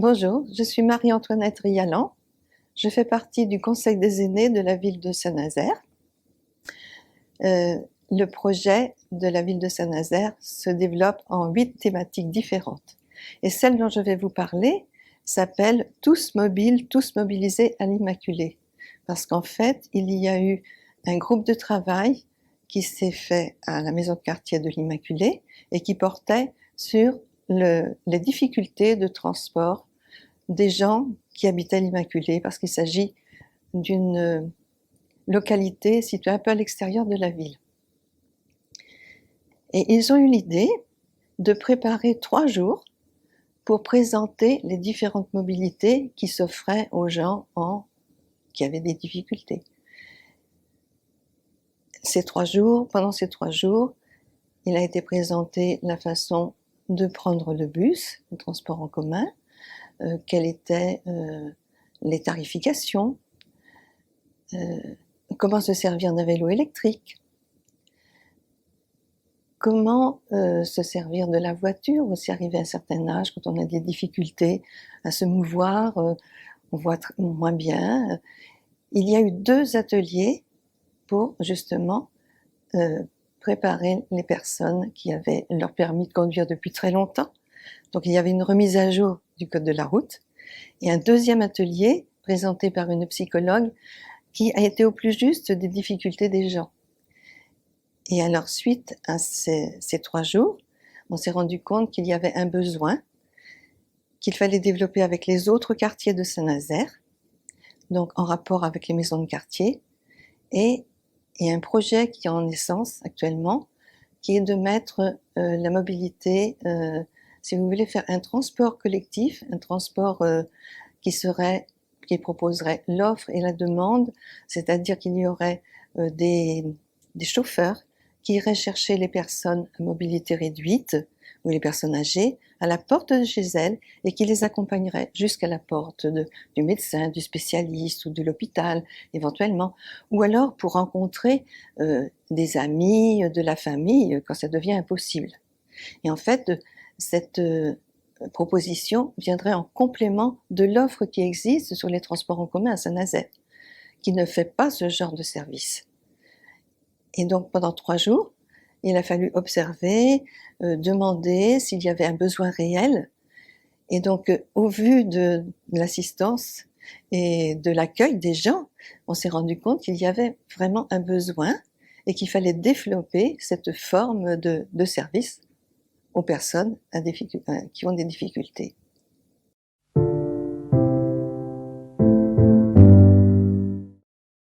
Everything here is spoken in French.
Bonjour, je suis Marie-Antoinette Rialan. Je fais partie du Conseil des aînés de la ville de Saint-Nazaire. Le projet de la ville de Saint-Nazaire se développe en 8 thématiques différentes. Et celle dont je vais vous parler s'appelle « Tous mobiles, tous mobilisés à l'Immaculée ». Parce qu'en fait, il y a eu un groupe de travail qui s'est fait à la maison de quartier de l'Immaculée et qui portait sur les difficultés de transport des gens qui habitaient l'Immaculée, parce qu'il s'agit d'une localité située un peu à l'extérieur de la ville. Et ils ont eu l'idée de préparer 3 jours pour présenter les différentes mobilités qui s'offraient aux gens qui avaient des difficultés. Pendant ces 3 jours, il a été présenté la façon de prendre le bus, le transport en commun, quelles étaient les tarifications, comment se servir d'un vélo électrique, comment se servir de la voiture aussi arrivé à un certain âge, quand on a des difficultés à se mouvoir, on voit moins bien. Il y a eu 2 ateliers pour justement préparer les personnes qui avaient leur permis de conduire depuis très longtemps. Donc il y avait une remise à jour du code de la route et un 2e atelier présenté par une psychologue qui a été au plus juste des difficultés des gens. Et alors suite à ces 3 jours, on s'est rendu compte qu'il y avait un besoin qu'il fallait développer avec les autres quartiers de Saint-Nazaire, donc en rapport avec les maisons de quartier, et un projet qui est en naissance actuellement, qui est de mettre la mobilité, si vous voulez faire un transport collectif, un transport qui proposerait l'offre et la demande, c'est-à-dire qu'il y aurait des chauffeurs qui iraient chercher les personnes à mobilité réduite ou les personnes âgées à la porte de chez elles et qui les accompagneraient jusqu'à la porte du médecin, du spécialiste ou de l'hôpital éventuellement, ou alors pour rencontrer des amis, de la famille quand ça devient impossible. Et en fait, cette proposition viendrait en complément de l'offre qui existe sur les transports en commun à Saint-Nazaire, qui ne fait pas ce genre de service. Et donc pendant 3 jours, il a fallu observer, demander s'il y avait un besoin réel. Et donc au vu de l'assistance et de l'accueil des gens, on s'est rendu compte qu'il y avait vraiment un besoin et qu'il fallait développer cette forme de service aux personnes qui ont des difficultés.